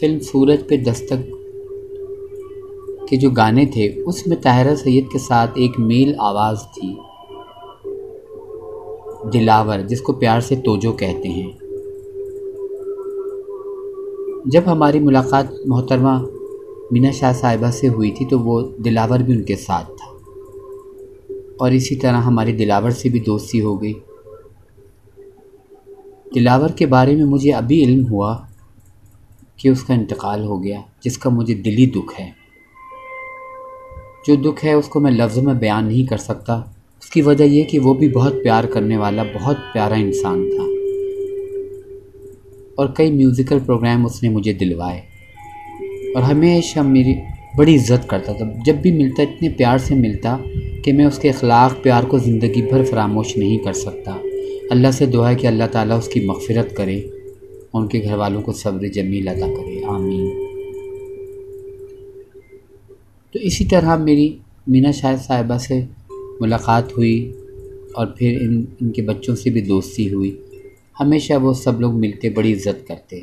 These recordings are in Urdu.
فلم سورج پہ دستک کے جو گانے تھے اس میں طاہرہ سید کے ساتھ ایک میل آواز تھی، دلاور، جس کو پیار سے توجو کہتے ہیں۔ جب ہماری ملاقات محترمہ مینا شاہ صاحبہ سے ہوئی تھی تو وہ دلاور بھی ان کے ساتھ تھا، اور اسی طرح ہماری دلاور سے بھی دوستی ہو گئی۔ دلاور کے بارے میں مجھے ابھی علم ہوا کہ اس کا انتقال ہو گیا، جس کا مجھے دلی دکھ ہے۔ جو دکھ ہے اس کو میں لفظوں میں بیان نہیں کر سکتا۔ اس کی وجہ یہ کہ وہ بھی بہت پیار کرنے والا، بہت پیارا انسان تھا، اور کئی میوزیکل پروگرام اس نے مجھے دلوائے، اور ہمیشہ میری بڑی عزت کرتا تھا۔ جب بھی ملتا اتنے پیار سے ملتا کہ میں اس کے اخلاق پیار کو زندگی بھر فراموش نہیں کر سکتا۔ اللہ سے دعا ہے کہ اللہ تعالیٰ اس کی مغفرت کرے اور ان کے گھر والوں کو صبر جمیل عطا کرے، آمین۔ تو اسی طرح میری مینا شاہ صاحبہ سے ملاقات ہوئی، اور پھر ان کے بچوں سے بھی دوستی ہوئی۔ ہمیشہ وہ سب لوگ ملتے، بڑی عزت کرتے۔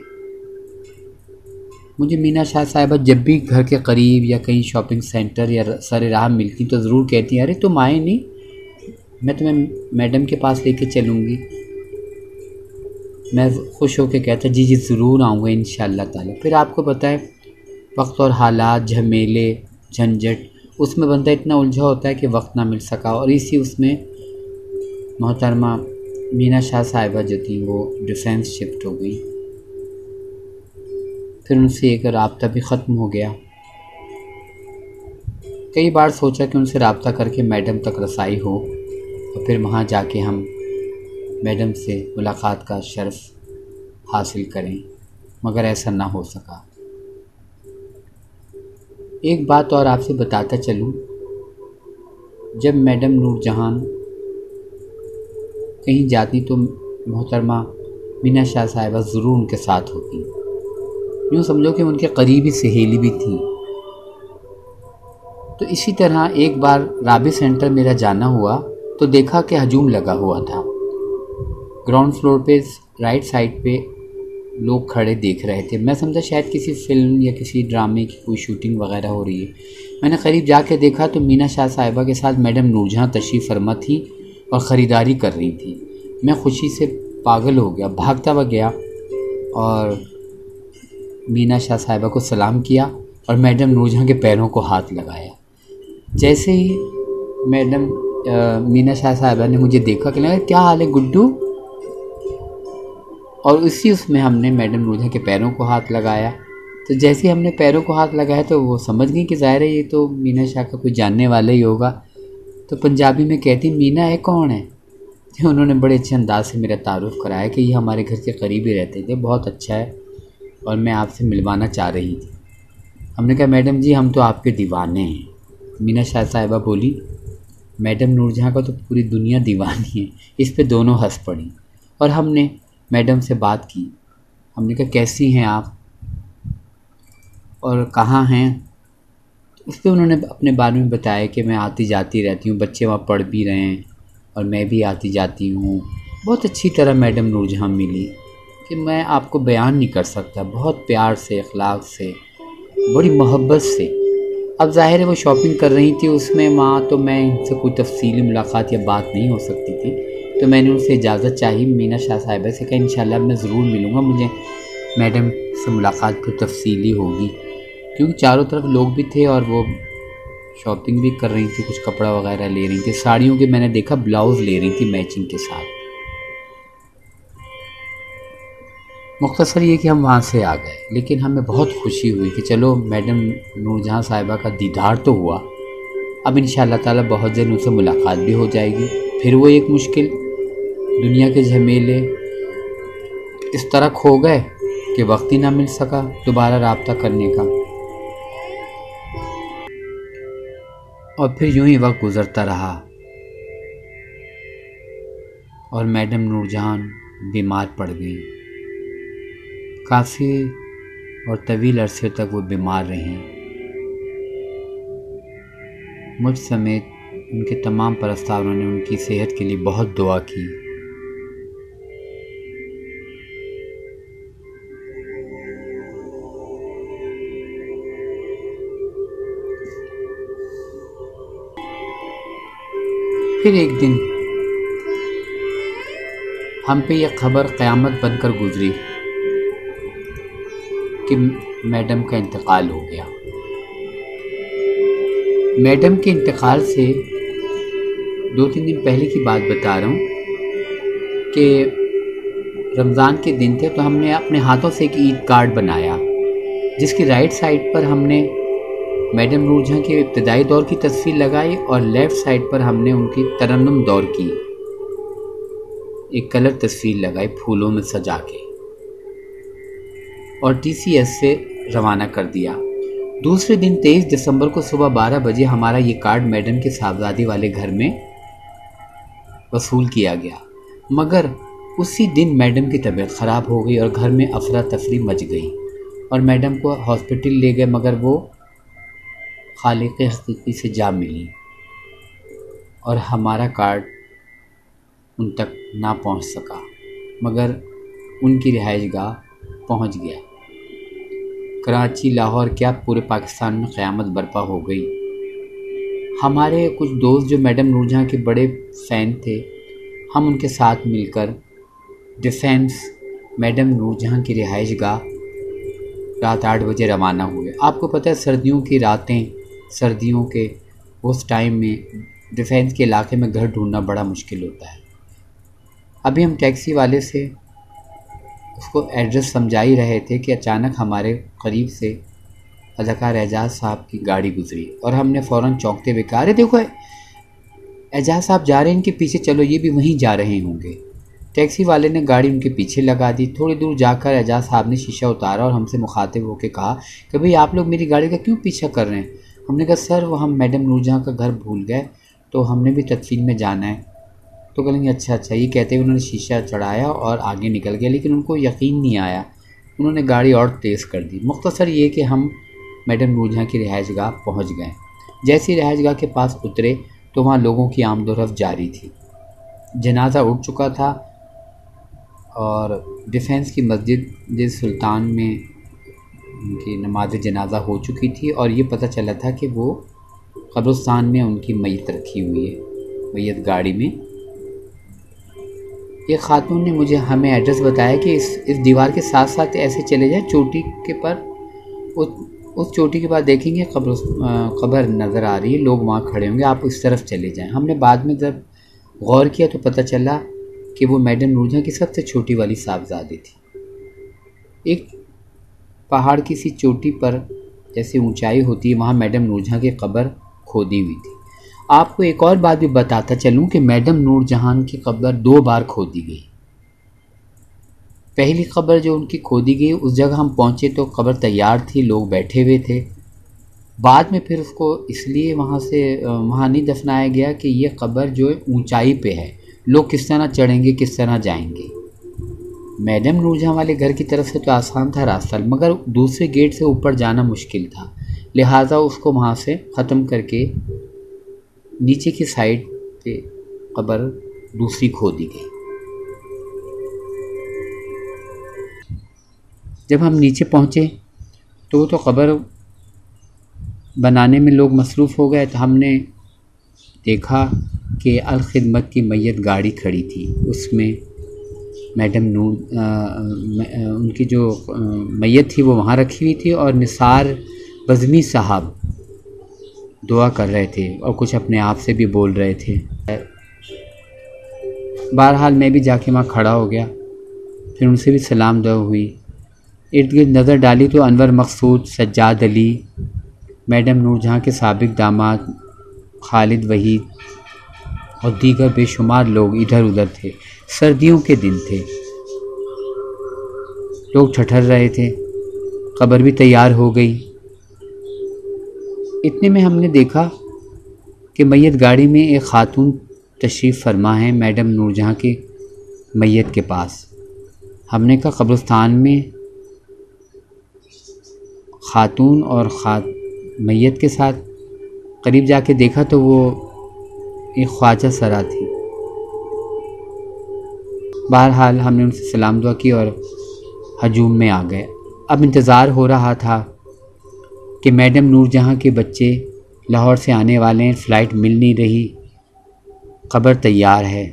مجھے مینا شاہ صاحبہ جب بھی گھر کے قریب یا کہیں شاپنگ سینٹر یا سر راہ ملتی تو ضرور کہتی ہیں، ارے تم آئے نہیں، میں تمہیں میڈم کے پاس لے کے چلوں گی۔ میں خوش ہو کے کہتا جی جی ضرور آؤں گا انشاءاللہ تعالی۔ پھر آپ کو پتہ ہے وقت اور حالات، جھمیلے، جھنجھٹ، اس میں بندہ اتنا الجھا ہوتا ہے کہ وقت نہ مل سکا، اور اس میں محترمہ مینا شاہ صاحبہ جو تھیں وہ ڈیفینس شفٹ ہو گئی۔ پھر ان سے ایک رابطہ بھی ختم ہو گیا۔ کئی بار سوچا کہ ان سے رابطہ کر کے میڈم تک رسائی ہو، اور پھر وہاں جا کے ہم میڈم سے ملاقات کا شرف حاصل کریں، مگر ایسا نہ ہو سکا۔ ایک بات اور آپ سے بتاتا چلوں، جب میڈم نور جہان کہیں جاتی تو محترمہ مینا شاہ صاحبہ ضرور ان کے ساتھ ہوتی، یوں سمجھو کہ ان کے قریبی سہیلی بھی تھیں۔ تو اسی طرح ایک بار رابع سینٹر میرا جانا ہوا تو دیکھا کہ ہجوم لگا ہوا تھا۔ گراؤنڈ فلور پہ رائٹ سائڈ پہ لوگ کھڑے دیکھ رہے تھے۔ میں سمجھا شاید کسی فلم یا کسی ڈرامے کی کوئی شوٹنگ وغیرہ ہو رہی ہے۔ میں نے قریب جا کے دیکھا تو مینا شاہ صاحبہ کے ساتھ میڈم نور جہاں تشریف فرما تھی اور خریداری کر رہی تھی۔ میں خوشی سے پاگل ہو گیا، بھاگتا ہوا گیا اور مینا شاہ صاحبہ کو سلام کیا اور میڈم نور جہاں کے پیروں کو ہاتھ لگایا۔ جیسے ہی میڈم مینا شاہ صاحبہ نے مجھے دیکھا کہ لگا کیا حال ہے گڈو، اور اس میں ہم نے میڈم نور جہاں کے پیروں کو ہاتھ لگایا۔ تو جیسے ہم نے پیروں کو ہاتھ لگایا تو وہ سمجھ گئی کہ ظاہر ہے یہ تو مینا شاہ کا کوئی جاننے والا ہی ہوگا، تو پنجابی میں کہتی مینا ہے کون ہے؟ تو انہوں نے بڑے اچھے انداز سے میرا تعارف کرایا کہ یہ ہمارے گھر کے قریب ہی رہتے تھے، بہت اچھا ہے اور میں آپ سے ملوانا چاہ رہی تھی۔ ہم نے کہا میڈم جی ہم تو آپ کے دیوانے ہیں۔ مینا شاہ صاحبہ بولی میڈم نور جہاں کا تو پوری دنیا دیوانی ہے۔ اس پہ دونوں ہنس پڑیں اور ہم نے میڈم سے بات کی۔ ہم نے کہا کیسی ہیں آپ اور کہاں ہیں؟ اس پہ انہوں نے اپنے بارے میں بتایا کہ میں آتی جاتی رہتی ہوں، بچے وہاں پڑھ بھی رہے ہیں اور میں بھی آتی جاتی ہوں۔ بہت اچھی طرح میڈم نور جہاں ملی کہ میں آپ کو بیان نہیں کر سکتا، بہت پیار سے، اخلاق سے، بڑی محبت سے۔ اب ظاہر ہے وہ شاپنگ کر رہی تھی اس میں وہاں، تو میں ان سے کوئی تفصیلی ملاقات یا بات نہیں ہو سکتی تھی، تو میں نے ان سے اجازت چاہی، مینا شاہ صاحبہ سے کہ انشاءاللہ میں ضرور ملوں گا، مجھے میڈم سے ملاقات پھر تفصیلی ہوگی، کیونکہ چاروں طرف لوگ بھی تھے اور وہ شاپنگ بھی کر رہی تھی، کچھ کپڑا وغیرہ لے رہی تھی، ساڑیوں کے میں نے دیکھا بلاؤز لے رہی تھی میچنگ کے ساتھ۔ مختصر یہ کہ ہم وہاں سے آ گئے، لیکن ہمیں بہت خوشی ہوئی کہ چلو میڈم نور جہاں صاحبہ کا دیدار تو ہوا، اب انشاءاللہ تعالی بہت جلد ان سے ملاقات بھی ہو جائے گی۔ پھر وہ ایک مشکل دنیا کے جھمیلے اس طرح کھو گئے کہ وقت ہی نہ مل سکا دوبارہ رابطہ کرنے کا، اور پھر یوں ہی وقت گزرتا رہا اور میڈم نور جہان بیمار پڑ گئی۔ کافی اور طویل عرصے تک وہ بیمار رہیں، مجھ سمیت ان کے تمام پرستاروں نے ان کی صحت کے لیے بہت دعا کی۔ پھر ایک دن ہم پہ یہ خبر قیامت بن کر گزری کہ میڈم کا انتقال ہو گیا۔ میڈم کے انتقال سے 2-3 دن پہلے کی بات بتا رہا ہوں کہ رمضان کے دن تھے، تو ہم نے اپنے ہاتھوں سے ایک عید کارڈ بنایا جس کی رائٹ سائڈ پر ہم نے میڈم نور جہاں کے ابتدائی دور کی تصویر لگائی اور لیفٹ سائڈ پر ہم نے ان کی ترنم دور کی ایک کلر تصویر لگائی پھولوں میں سجا کے، اور TCS سے روانہ کر دیا۔ دوسرے دن 23 دسمبر کو صبح 12 بجے ہمارا یہ کارڈ میڈم کے صاحبزادے والے گھر میں وصول کیا گیا، مگر اسی دن میڈم کی طبیعت خراب ہو گئی اور گھر میں افراتفری مچ گئی اور میڈم کو ہاسپٹل لے گئے، مگر وہ خالق حقیقی سے جا ملی اور ہمارا کارڈ ان تک نہ پہنچ سکا، مگر ان کی رہائش گاہ پہنچ گیا۔ کراچی، لاہور کیا پورے پاکستان میں قیامت برپا ہو گئی۔ ہمارے کچھ دوست جو میڈم نور جہاں کے بڑے فین تھے، ہم ان کے ساتھ مل کر ڈیفینس میڈم نور جہاں کی رہائش گاہ رات 8 بجے روانہ ہوئے۔ آپ کو پتہ ہے سردیوں کی راتیں، سردیوں کے اس ٹائم میں ڈیفینس کے علاقے میں گھر ڈھونڈنا بڑا مشکل ہوتا ہے۔ ابھی ہم ٹیکسی والے سے اس کو ایڈریس سمجھا ہی رہے تھے کہ اچانک ہمارے قریب سے اداکار اعجاز صاحب کی گاڑی گزری اور ہم نے فوراً چونکتے ہوئے کہا، ارے دیکھو اعجاز صاحب جا رہے ہیں، ان کے پیچھے چلو، یہ بھی وہیں جا رہے ہوں گے۔ ٹیکسی والے نے گاڑی ان کے پیچھے لگا دی۔ تھوڑی دور جا کر اعجاز صاحب نے شیشہ اتارا اور ہم سے مخاطب ہو کے کہا کہ بھئی آپ لوگ میری گاڑی کا کیوں پیچھا کر رہے ہیں؟ ہم نے کہا سر وہ ہم میڈم نور جہاں کا گھر بھول گئے تو ہم نے بھی تدفین میں جانا ہے۔ تو کہیں گے اچھا، یہ کہتے ہوئے انہوں نے شیشہ چڑھایا اور آگے نکل گیا، لیکن ان کو یقین نہیں آیا، انہوں نے گاڑی اور تیز کر دی۔ مختصر یہ کہ ہم میڈم نور جہاں کی رہائش گاہ پہنچ گئے۔ جیسی رہائش گاہ کے پاس اترے تو وہاں لوگوں کی آمد و رفت جاری تھی۔ جنازہ اٹھ چکا تھا اور ڈیفینس کی مسجد سلطان میں ان کی نماز جنازہ ہو چکی تھی اور یہ پتہ چلا تھا کہ وہ قبرستان میں ان کی میت رکھی ہوئی ہے، میت گاڑی میں۔ ایک خاتون نے ہمیں ایڈریس بتایا کہ اس دیوار کے ساتھ ساتھ ایسے چلے جائیں چوٹی کے پر، اس چوٹی کے بعد دیکھیں گے قبر نظر آ رہی ہے، لوگ وہاں کھڑے ہوں گے، آپ اس طرف چلے جائیں۔ ہم نے بعد میں جب غور کیا تو پتہ چلا کہ وہ میڈم نور جہاں کی سب سے چھوٹی والی صاحبزادی تھی۔ ایک پہاڑ کی سی چوٹی پر جیسے اونچائی ہوتی ہے، وہاں میڈم نور جہاں کی قبر کھودی ہوئی تھی۔ آپ کو ایک اور بات بھی بتاتا چلوں کہ میڈم نور جہاں کی قبر 2 بار کھودی گئی۔ پہلی قبر جو ان کی کھودی گئی اس جگہ ہم پہنچے تو قبر تیار تھی، لوگ بیٹھے ہوئے تھے۔ بعد میں پھر اس کو اس لیے وہاں نہیں دفنایا گیا کہ یہ قبر جو اونچائی پہ ہے، لوگ کس طرح چڑھیں گے، کس طرح جائیں گے۔ میڈم نور جہاں والے گھر کی طرف سے تو آسان تھا راستہ، مگر دوسرے گیٹ سے اوپر جانا مشکل تھا، لہٰذا اس کو وہاں سے ختم کر کے نیچے کی سائڈ پہ قبر دوسری کھودی گئی۔ جب ہم نیچے پہنچے تو قبر بنانے میں لوگ مصروف ہو گئے، تو ہم نے دیکھا کہ الخدمت کی میت گاڑی کھڑی تھی، اس میں میڈم نور ان کی جو میت تھی وہ وہاں رکھی ہوئی تھی اور نثار بزمی صاحب دعا کر رہے تھے اور کچھ اپنے آپ سے بھی بول رہے تھے۔ بہرحال میں بھی جا کے وہاں کھڑا ہو گیا، پھر ان سے بھی سلام دعا ہوئی۔ ارد گرد نظر ڈالی تو انور مقصود، سجاد علی، میڈم نور جہاں کے سابق داماد خالد وحید اور دیگر بے شمار لوگ ادھر ادھر تھے۔ سردیوں کے دن تھے، لوگ ٹھٹھر رہے تھے، قبر بھی تیار ہو گئی۔ اتنے میں ہم نے دیکھا کہ میت گاڑی میں ایک خاتون تشریف فرما ہے میڈم نور جہاں کی میت کے پاس۔ ہم نے کہا قبرستان میں خاتون اور میت کے ساتھ، قریب جا کے دیکھا تو وہ ایک خواجہ سرا تھی۔ بہرحال ہم نے ان سے سلام دعا کی اور ہجوم میں آ گئے۔ اب انتظار ہو رہا تھا کہ میڈم نور جہاں کے بچے لاہور سے آنے والے ہیں، فلائٹ مل نہیں رہی، قبر تیار ہے،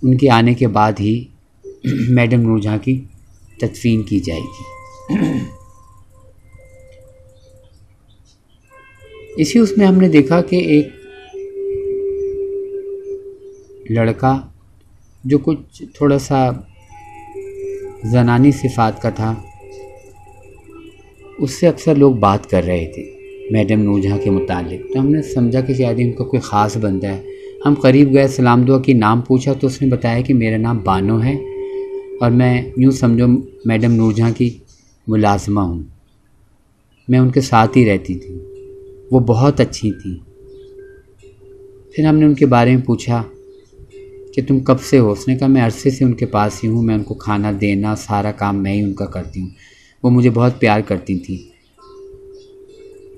ان کے آنے کے بعد ہی میڈم نور جہاں کی تدفین کی جائے گی۔ اسی اس میں ہم نے دیکھا کہ ایک لڑکا جو کچھ تھوڑا سا زنانی صفات کا تھا، اس سے اکثر لوگ بات کر رہے تھے میڈم نور جہاں کے متعلق، تو ہم نے سمجھا کہ شاید ان کا کوئی خاص بندہ ہے۔ ہم قریب گئے، سلام دعا کی، نام پوچھا تو اس نے بتایا کہ میرا نام بانو ہے اور میں یوں سمجھو میڈم نور جہاں کی ملازمہ ہوں، میں ان کے ساتھ ہی رہتی تھی، وہ بہت اچھی تھی۔ پھر ہم نے ان کے بارے میں پوچھا کہ تم کب سے ہو؟ اس نے کہا میں عرصے سے ان کے پاس ہی ہوں، میں ان کو کھانا دینا سارا کام میں ہی ان کا کرتی ہوں، وہ مجھے بہت پیار کرتی تھیں۔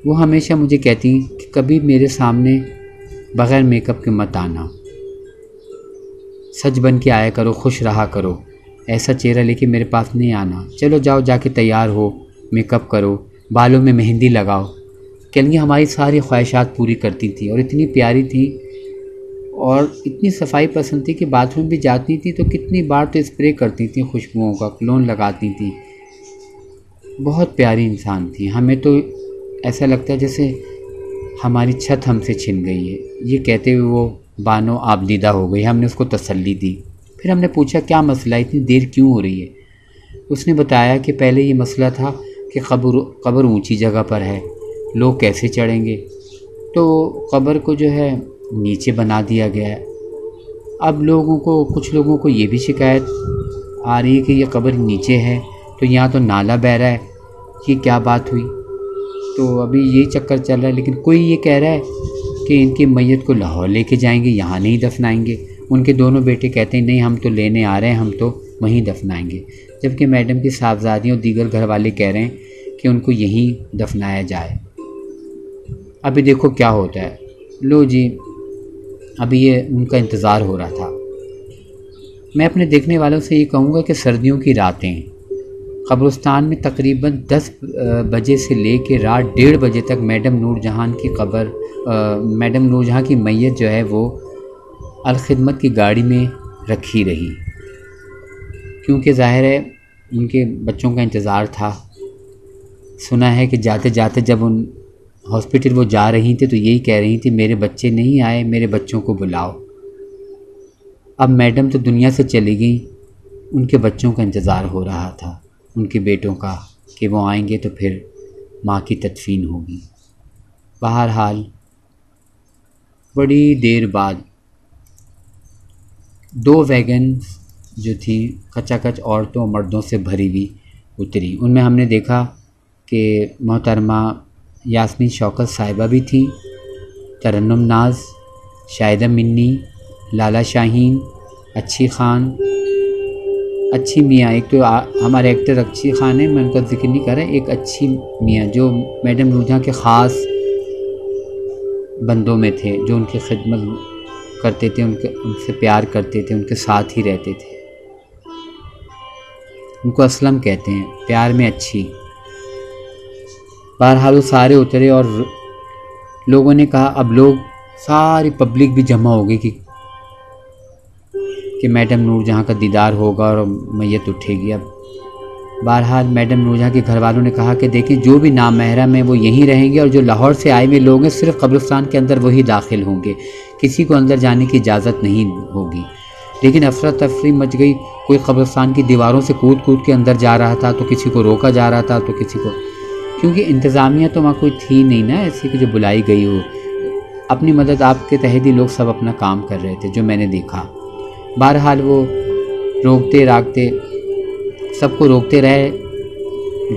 وہ ہمیشہ مجھے کہتی کہ کبھی میرے سامنے بغیر میک اپ کے مت آنا، سچ بن کے آیا کرو، خوش رہا کرو، ایسا چہرہ لے کے میرے پاس نہیں آنا، چلو جاؤ جا کے تیار ہو، میک اپ کرو، بالوں میں مہندی لگاؤ۔ کہنگی ہماری ساری خواہشات پوری کرتی تھی اور اتنی پیاری تھی اور اتنی صفائی پسند تھی کہ باتھ روم بھی جاتی تھی تو کتنی بار تو اسپرے کرتی تھیں خوشبوؤں کا، کلون لگاتی تھیں، بہت پیاری انسان تھی۔ ہمیں تو ایسا لگتا ہے جیسے ہماری چھت ہم سے چھن گئی ہے۔ یہ کہتے ہوئے وہ بانو آبدیدہ ہو گئی، ہم نے اس کو تسلی دی۔ پھر ہم نے پوچھا کیا مسئلہ ہے، اتنی دیر کیوں ہو رہی ہے؟ اس نے بتایا کہ پہلے یہ مسئلہ تھا کہ قبر اونچی جگہ پر ہے، لوگ کیسے چڑھیں گے، تو قبر کو جو ہے نیچے بنا دیا گیا ہے۔ اب کچھ لوگوں کو یہ بھی شکایت آ رہی ہے کہ یہ قبر نیچے ہے تو یہاں تو نالا بہہ رہا ہے، یہ کیا بات ہوئی؟ تو ابھی یہی چکر چل رہا ہے، لیکن کوئی یہ کہہ رہا ہے کہ ان کی میت کو لاہور لے کے جائیں گے، یہاں نہیں دفنائیں گے۔ ان کے دونوں بیٹے کہتے ہیں نہیں ہم تو لینے آ رہے ہیں، ہم تو وہیں دفنائیں گے، جبکہ میڈم کی صاحبزادیوں اور دیگر گھر والے کہہ رہے ہیں کہ ان کو یہیں دفنایا جائے۔ ابھی دیکھو کیا ہوتا ہے۔ لو جی، ابھی یہ ان کا انتظار ہو رہا تھا۔ میں اپنے دیکھنے والوں سے یہ کہوں گا کہ سردیوں کی راتیں قبرستان میں تقریباً 10 بجے سے لے کے رات 1:30 بجے تک میڈم نور جہاں کی میت جو ہے وہ الخدمت کی گاڑی میں رکھی رہی، کیونکہ ظاہر ہے ان کے بچوں کا انتظار تھا۔ سنا ہے کہ جاتے جاتے جب ان ہاسپٹل وہ جا رہی تھیں تو یہی کہہ رہی تھیں میرے بچے نہیں آئے، میرے بچوں کو بلاؤ۔ اب میڈم تو دنیا سے چلی گئی، ان کے بچوں کا انتظار ہو رہا تھا، ان کے بیٹوں کا، کہ وہ آئیں گے تو پھر ماں کی تدفین ہوگی۔ بہرحال بڑی دیر بعد 2 ویگنز جو تھی کچا کچ عورتوں اور مردوں سے بھری ہوئی اتری۔ ان میں ہم نے دیکھا کہ محترمہ یاسمین شوکت صاحبہ بھی تھیں، ترنم ناز، شاہدہ منی، لالا شاہین، اچھی خان، اچھی میاں، ایک تو ہمارے ایکٹر اچھی خان ہے، میں ان کا ذکر نہیں کر رہا، ایک اچھی میاں جو میڈم نور جہاں کے خاص بندوں میں تھے، جو ان کی خدمت کرتے تھے، ان سے پیار کرتے تھے، ان کے ساتھ ہی رہتے تھے۔ ان کو اسلم کہتے ہیں، پیار میں اچھی۔ بہرحال وہ سارے اترے اور لوگوں نے کہا، اب لوگ ساری پبلک بھی جمع ہو گئی کہ میڈم نور جہاں کا دیدار ہوگا اور میت اٹھے گی۔ اب بہرحال میڈم نور جہاں کے گھر والوں نے کہا کہ دیکھیں جو بھی نامحرم ہیں وہ یہیں رہیں گے اور جو لاہور سے آئے ہوئے لوگ ہیں صرف قبرستان کے اندر وہی داخل ہوں گے، کسی کو اندر جانے کی اجازت نہیں ہوگی۔ لیکن افراتفری مچ گئی، کوئی قبرستان کی دیواروں سے کود کود کے اندر جا رہا تھا تو کسی کو روکا جا رہا تھا تو کسی کو، کیونکہ انتظامیہ تو وہاں کوئی تھی نہیں نا ایسی کہ جو بلائی گئی ہو، اپنی مدد آپ کے تحت ہی لوگ سب اپنا کام کر رہے تھے جو میں نے دیکھا۔ بہرحال وہ روکتے راکتے سب کو روکتے رہے،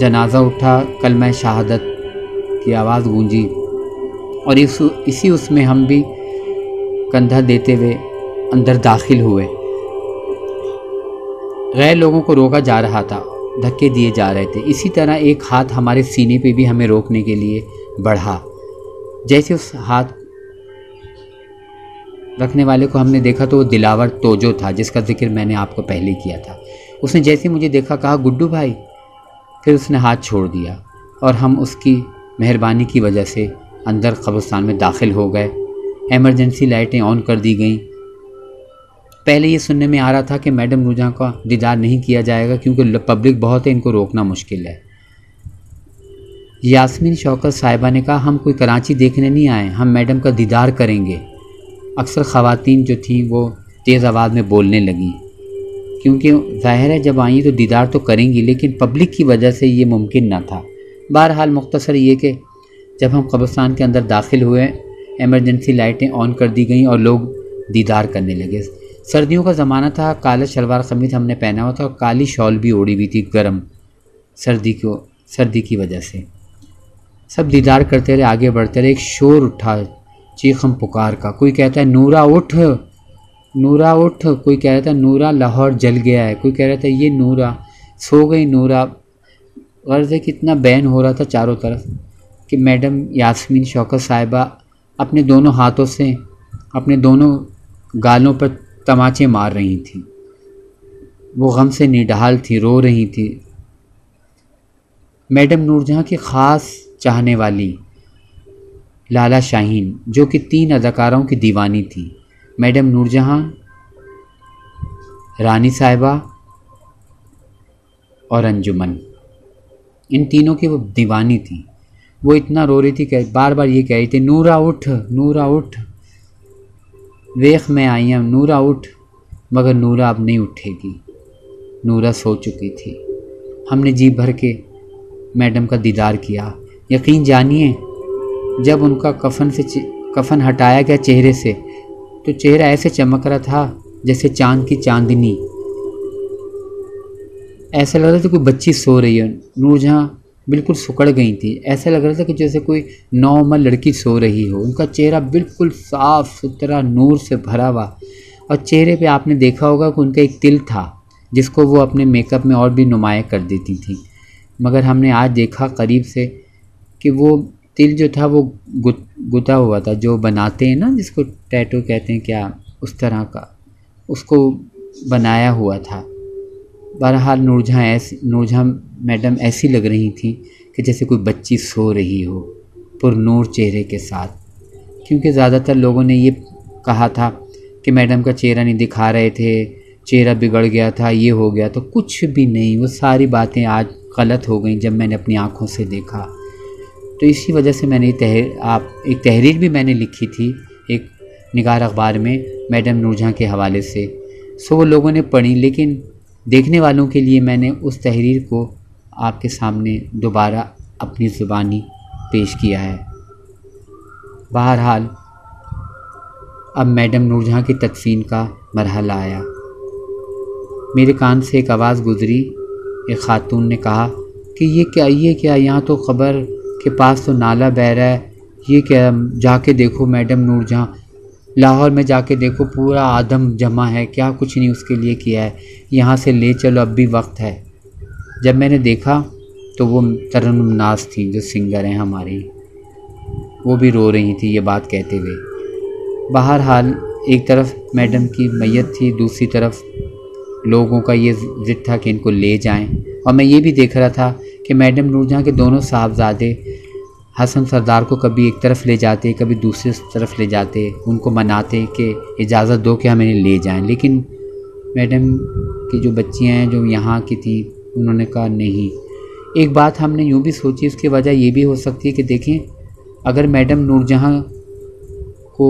جنازہ اٹھا، کلمہ شہادت کی آواز گونجی اور اسی اس میں ہم بھی کندھا دیتے ہوئے اندر داخل ہوئے۔ غیر لوگوں کو روکا جا رہا تھا، دھکے دیے جا رہے تھے، اسی طرح ایک ہاتھ ہمارے سینے پہ بھی ہمیں روکنے کے لیے بڑھا۔ جیسے اس ہاتھ رکھنے والے کو ہم نے دیکھا تو وہ دلاور توجو تھا جس کا ذکر میں نے آپ کو پہلے کیا تھا۔ اس نے جیسے مجھے دیکھا کہا گڈو بھائی، پھر اس نے ہاتھ چھوڑ دیا اور ہم اس کی مہربانی کی وجہ سے اندر قبرستان میں داخل ہو گئے ایمرجنسی لائٹیں آن کر دی گئیں۔ پہلے یہ سننے میں آ رہا تھا کہ میڈم نور جہاں کا دیدار نہیں کیا جائے گا کیونکہ پبلک بہت ہے، ان کو روکنا مشکل ہے۔ یاسمین شوکت صاحبہ نے کہا ہم کوئی کراچی دیکھنے نہیں آئے، ہم میڈم کا دیدار کریں گے۔ اکثر خواتین جو تھیں وہ تیز آواز میں بولنے لگیں کیونکہ ظاہر ہے جب آئیں تو دیدار تو کریں گی، لیکن پبلک کی وجہ سے یہ ممکن نہ تھا۔ بہرحال مختصر یہ کہ جب ہم قبرستان کے اندر داخل ہوئے، ایمرجنسی لائٹیں آن کر دی گئیں اور لوگ دیدار کرنے لگے۔ سردیوں کا زمانہ تھا، کالا شلوار قمیض ہم نے پہنا ہوا تھا اور کالی شال بھی اوڑھی ہوئی تھی گرم سردی کی وجہ سے۔ سب دیدار کرتے رہے، آگے بڑھتے رہے۔ ایک شور اٹھا، چیخم پکار کا، کوئی کہتا ہے نورا اٹھ، نورا اٹھ، کوئی کہہ رہا تھا نورا لاہور جل گیا ہے، کوئی کہہ رہا تھا یہ نورا سو گئی، نورا۔ غرض ہے کتنا بین ہو رہا تھا چاروں طرف کہ میڈم یاسمین شوکت صاحبہ اپنے دونوں ہاتھوں سے اپنے دونوں گالوں پر تماچے مار رہی تھیں۔ وہ غم سے نڈھال تھی، رو رہی تھی۔ میڈم نور جہاں کی خاص چاہنے والی لالا شاہین جو کہ 3 اداکاروں کی دیوانی تھی، میڈم نور جہاں، رانی صاحبہ اور انجمن، ان تینوں کی وہ دیوانی تھی۔ وہ اتنا رو رہی تھی کہ بار بار یہ کہہ رہی تھی نورا اٹھ، نورا اٹھ، ویخ میں آئی ہوں، نورا اٹھ، مگر نورا اب نہیں اٹھے گی، نورا سو چکی تھی۔ ہم نے جی بھر کے میڈم کا دیدار کیا۔ یقین جانیے جب ان کا کفن ہٹایا گیا چہرے سے تو چہرہ ایسے چمک رہا تھا جیسے چاند کی چاندنی، ایسا لگ رہا تھا کوئی بچی سو رہی ہے۔ نور جہاں بالکل سکڑ گئی تھی، ایسا لگ رہا تھا کہ جیسے کوئی نوعمر لڑکی سو رہی ہو۔ ان کا چہرہ بالکل صاف ستھرا نور سے بھرا ہوا، اور چہرے پہ آپ نے دیکھا ہوگا کہ ان کا ایک تل تھا جس کو وہ اپنے میک اپ میں اور بھی نمایاں کر دیتی تھیں، مگر ہم نے آج دیکھا قریب سے کہ وہ تل جو تھا وہ گتا ہوا تھا، جو بناتے ہیں نا جس کو ٹیٹو کہتے ہیں، کیا اس طرح کا اس کو بنایا ہوا تھا۔ بہرحال نور جہاں میڈم ایسی لگ رہی تھیں کہ جیسے کوئی بچی سو رہی ہو، پر نور چہرے کے ساتھ، کیونکہ زیادہ تر لوگوں نے یہ کہا تھا کہ میڈم کا چہرہ نہیں دکھا رہے تھے، چہرہ بگڑ گیا تھا، یہ ہو گیا، تو کچھ بھی نہیں، وہ ساری باتیں آج غلط ہو گئیں جب میں نے اپنی آنکھوں سے دیکھا۔ تو اسی وجہ سے میں نے ایک تحریر بھی میں نے لکھی تھی ایک نگار اخبار میں میڈم نور جہاں کے حوالے سے، وہ لوگوں نے پڑھی، لیکن دیکھنے والوں کے لیے میں نے اس تحریر کو آپ کے سامنے دوبارہ اپنی زبانی پیش کیا ہے۔ بہرحال اب میڈم نور جہاں کی تدفین کا مرحلہ آیا۔ میرے کان سے ایک آواز گزری، ایک خاتون نے کہا کہ یہ کیا یہاں تو قبر کے پاس تو نالا بہہ رہا ہے، یہ کیا، جا کے دیکھو میڈم نور جہاں، لاہور میں جا کے دیکھو پورا آدم جمع ہے، کیا کچھ نہیں اس کے لیے کیا ہے، یہاں سے لے چلو اب بھی وقت ہے۔ جب میں نے دیکھا تو وہ ترنم ناز تھیں جو سنگر ہیں ہماری، وہ بھی رو رہی تھی یہ بات کہتے ہوئے۔ بہرحال ایک طرف میڈم کی میت تھی، دوسری طرف لوگوں کا یہ ضد تھا کہ ان کو لے جائیں، اور میں یہ بھی دیکھ رہا تھا کہ میڈم نور جہاں کے دونوں صاحبزادے حسن سردار کو کبھی ایک طرف لے جاتے، کبھی دوسری طرف لے جاتے، ان کو مناتے کہ اجازت دو کہ ہم انہیں لے جائیں، لیکن میڈم کی جو بچیاں ہیں جو یہاں کی تھیں انہوں نے کہا نہیں۔ ایک بات ہم نے یوں بھی سوچی، اس کی وجہ یہ بھی ہو سکتی ہے کہ دیکھیں اگر میڈم نور جہاں کو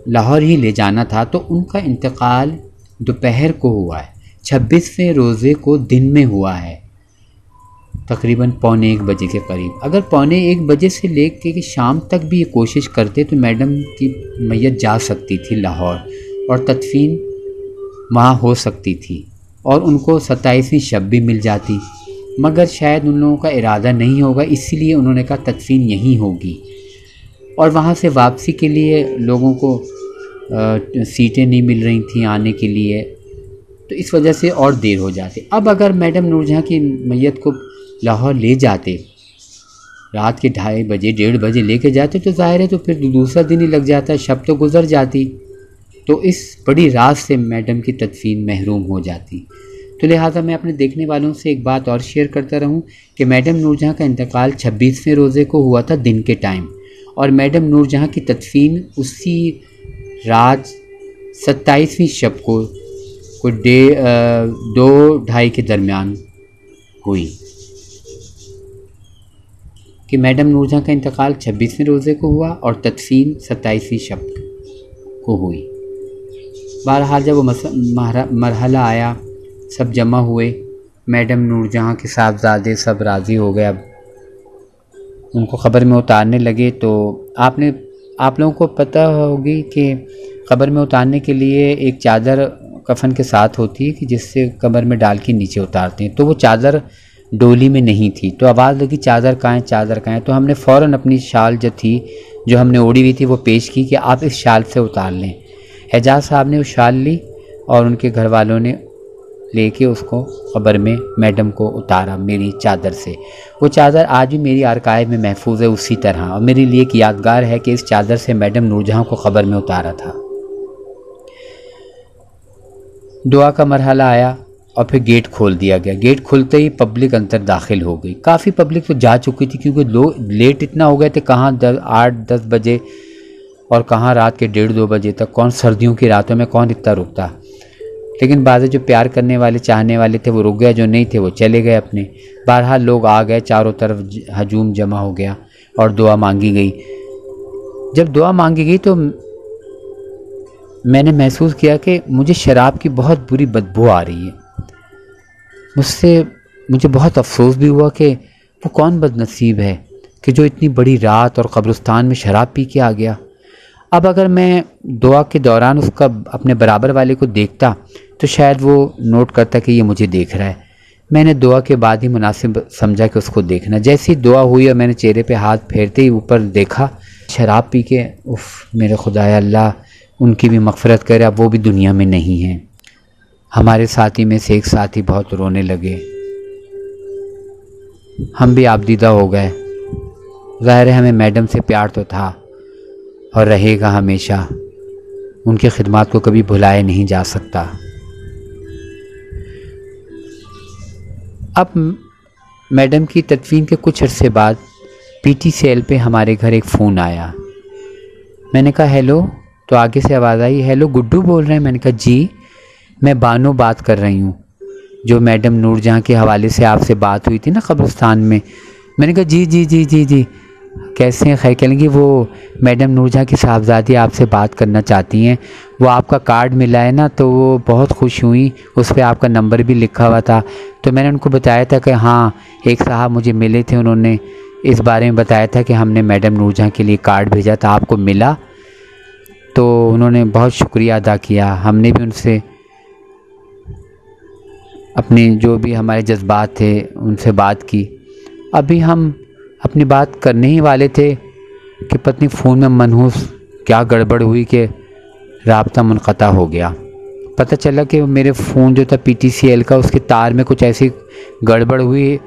لاہور ہی لے جانا تھا تو ان کا انتقال دوپہر کو ہوا ہے، 26ویں روزے کو دن میں ہوا ہے، تقریباً 1:15 بجے کے قریب۔ اگر 1:15 بجے سے لے کے شام تک بھی یہ کوشش کرتے تو میڈم کی میت جا سکتی تھی لاہور، اور تدفین وہاں ہو سکتی تھی، اور ان کو 27ویں شب بھی مل جاتی، مگر شاید ان لوگوں کا ارادہ نہیں ہوگا، اسی لیے انہوں نے کہا تدفین یہیں ہوگی، اور وہاں سے واپسی کے لیے لوگوں کو سیٹیں نہیں مل رہی تھیں آنے کے لیے، تو اس وجہ سے اور دیر ہو جاتی۔ اب اگر میڈم نور جہاں کی میت کو لاہور لے جاتے رات کے 2:30 بجے 1:30 بجے لے کے جاتے تو ظاہر ہے تو پھر دوسرا دن ہی لگ جاتا، شب تو گزر جاتی، تو اس بڑی رات سے میڈم کی تدفین محروم ہو جاتی۔ تو لہٰذا میں اپنے دیکھنے والوں سے ایک بات اور شیئر کرتا رہوں کہ میڈم نور جہاں کا انتقال 26ویں روزے کو ہوا تھا دن کے ٹائم، اور میڈم نور جہاں کی تدفین اسی رات 27ویں شب کو کوئی 2-2:30 کے درمیان ہوئی کہ میڈم نور جہاں کا انتقال 26ویں روزے کو ہوا اور تدفین 27ویں شب کو ہوئی۔ بہرحال جب وہ مرحلہ آیا، سب جمع ہوئے، میڈم نور جہاں کے صاحبزادے سب راضی ہو گئے، اب ان کو قبر میں اتارنے لگے۔ تو آپ لوگوں کو پتہ ہوگی کہ قبر میں اتارنے کے لیے ایک چادر کفن کے ساتھ ہوتی ہے کہ جس سے قبر میں ڈال کے نیچے اتارتے ہیں، تو وہ چادر ڈولی میں نہیں تھی، تو آواز لگی چادر کہاں ہے، چادر کہاں ہے؟ تو ہم نے فوراً اپنی شال جو تھی، جو ہم نے اوڑھی ہوئی تھی، وہ پیش کی کہ آپ اس شال سے اتار لیں۔ اعجاز صاحب نے وہ شال لی اور ان کے گھر والوں نے لے کے اس کو قبر میں میڈم کو اتارا میری چادر سے۔ وہ چادر آج بھی میری آرکائیو میں محفوظ ہے اسی طرح، اور میرے لیے ایک یادگار ہے کہ اس چادر سے میڈم نور جہاں کو قبر میں اتارا تھا۔ دعا کا مرحلہ آیا اور پھر گیٹ کھول دیا گیا۔ گیٹ کھلتے ہی پبلک اندر داخل ہو گئی، کافی پبلک تو جا چکی تھی کیونکہ لوگ لیٹ اتنا ہو گئے تھے، کہاں 8-10 بجے اور کہاں رات کے 1:30-2 بجے تک، کون سردیوں کی راتوں میں کون اتنا رکتا۔ لیکن بعض جو پیار کرنے والے چاہنے والے تھے وہ رک گئے، جو نہیں تھے وہ چلے گئے اپنے۔ بہرحال لوگ آ گئے، چاروں طرف ہجوم جمع ہو گیا اور دعا مانگی گئی۔ جب دعا مانگی گئی تو میں نے محسوس کیا کہ مجھے شراب کی بہت بری بدبو آ رہی ہے۔ مجھے بہت افسوس بھی ہوا کہ وہ کون بد نصیب ہے کہ جو اتنی بڑی رات اور قبرستان میں شراب پی کے آ گیا۔ اب اگر میں دعا کے دوران اس کا اپنے برابر والے کو دیکھتا تو شاید وہ نوٹ کرتا کہ یہ مجھے دیکھ رہا ہے۔ میں نے دعا کے بعد ہی مناسب سمجھا کہ اس کو دیکھنا۔ جیسی دعا ہوئی اور میں نے چہرے پہ ہاتھ پھیرتے ہی اوپر دیکھا، شراب پی کے، میرے خدایا اللہ ان کی بھی مغفرت کرے، اب وہ بھی دنیا میں نہیں ہیں۔ ہمارے ساتھی میں سے ایک ساتھی بہت رونے لگے، ہم بھی آبدیدہ ہو گئے۔ ظاہر ہے ہمیں میڈم سے پیار تو تھا اور رہے گا ہمیشہ، ان کی خدمات کو کبھی بھلایا نہیں جا سکتا۔ اب میڈم کی تدفین کے کچھ عرصے بعد پی ٹی سی ایل پہ ہمارے گھر ایک فون آیا۔ میں نے کہا ہیلو، تو آگے سے آواز آئی ہیلو گڈو بول رہے ہیں؟ میں نے کہا جی، میں بانو بات کر رہی ہوں، جو میڈم نور جہاں کے حوالے سے آپ سے بات ہوئی تھی نا قبرستان میں۔ میں نے کہا جی جی جی جی جی کیسے ہیں؟ خیر کہیں گی وہ میڈم نور جہاں کی صاحبزادی آپ سے بات کرنا چاہتی ہیں، وہ آپ کا کارڈ ملا ہے نا تو وہ بہت خوش ہوئیں، اس پہ آپ کا نمبر بھی لکھا ہوا تھا۔ تو میں نے ان کو بتایا تھا کہ ہاں ایک صاحب مجھے ملے تھے، انہوں نے اس بارے میں بتایا تھا کہ ہم نے میڈم نور جہاں کے لیے کارڈ بھیجا تھا، آپ کو ملا؟ تو انہوں نے بہت شکریہ ادا کیا، ہم نے بھی ان سے اپنے جو بھی ہمارے جذبات تھے ان سے بات کی۔ ابھی ہم اپنی بات کرنے ہی والے تھے کہ پتہ فون میں منحوس کیا گڑبڑ ہوئی کہ رابطہ منقطع ہو گیا۔ پتہ چلا کہ میرے فون جو تھا پی ٹی سی ایل کا، اس کے تار میں کچھ ایسی گڑبڑ ہوئی،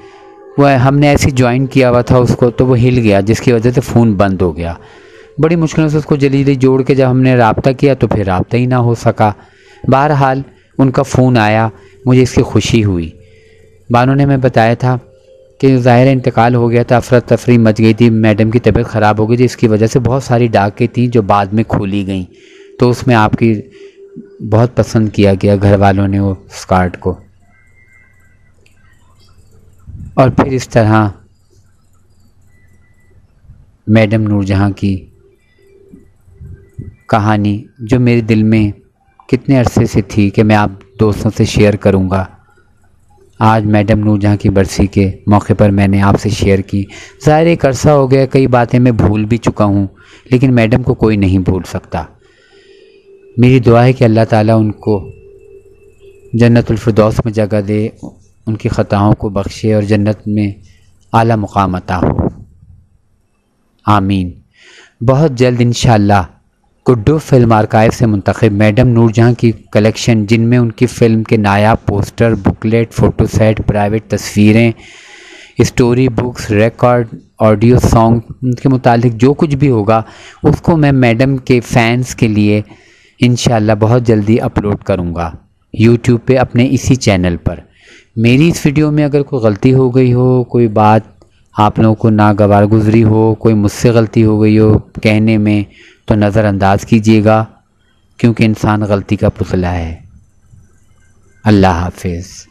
وہ ہم نے ایسی جوائن کیا ہوا تھا اس کو، تو وہ ہل گیا جس کی وجہ سے فون بند ہو گیا۔ بڑی مشکلوں سے اس کو جلدی جلدی جوڑ کے جب ہم نے رابطہ کیا تو پھر رابطہ ہی نہ ہو سکا۔ بہرحال ان کا فون آیا، مجھے اس کی خوشی ہوئی۔ بانو نے ہمیں بتایا تھا کہ ظاہر انتقال ہو گیا تھا، افراتفری مچ گئی تھی، میڈم کی طبیعت خراب ہو گئی تھی، اس کی وجہ سے بہت ساری ڈاکیں تھیں جو بعد میں کھولی گئیں، تو اس میں آپ کی بہت پسند کیا گیا گھر والوں نے اس کارڈ کو۔ اور پھر اس طرح میڈم نور جہاں کی کہانی جو میرے دل میں کتنے عرصے سے تھی کہ میں آپ دوستوں سے شیئر کروں گا، آج میڈم نور جہاں کی برسی کے موقع پر میں نے آپ سے شیئر کی۔ ظاہر ایک عرصہ ہو گیا، کئی باتیں میں بھول بھی چکا ہوں، لیکن میڈم کو کوئی نہیں بھول سکتا۔ میری دعا ہے کہ اللہ تعالیٰ ان کو جنت الفردوس میں جگہ دے، ان کی خطاؤں کو بخشے اور جنت میں اعلیٰ مقام عطا ہو، آمین۔ بہت جلد انشاءاللہ گڈو فلم آرکائیو سے منتخب میڈم نور جہاں کی کلیکشن، جن میں ان کی فلم کے نایاب poster, booklet, photo set, private تصویریں، story books, record, audio song, ان کے متعلق جو کچھ بھی ہوگا اس کو میں میڈم کے فینس کے لیے انشاءاللہ بہت جلدی اپلوڈ کروں گا یوٹیوب پہ اپنے اسی چینل پر۔ میری اس ویڈیو میں اگر کوئی غلطی ہو گئی ہو، کوئی بات آپ لوگوں کو ناگوار گزری ہو، کوئی مجھ سے غلطی ہو گئی ہو کہنے میں تو نظر انداز کیجیے گا، کیونکہ انسان غلطی کا پتلا ہے۔ اللہ حافظ۔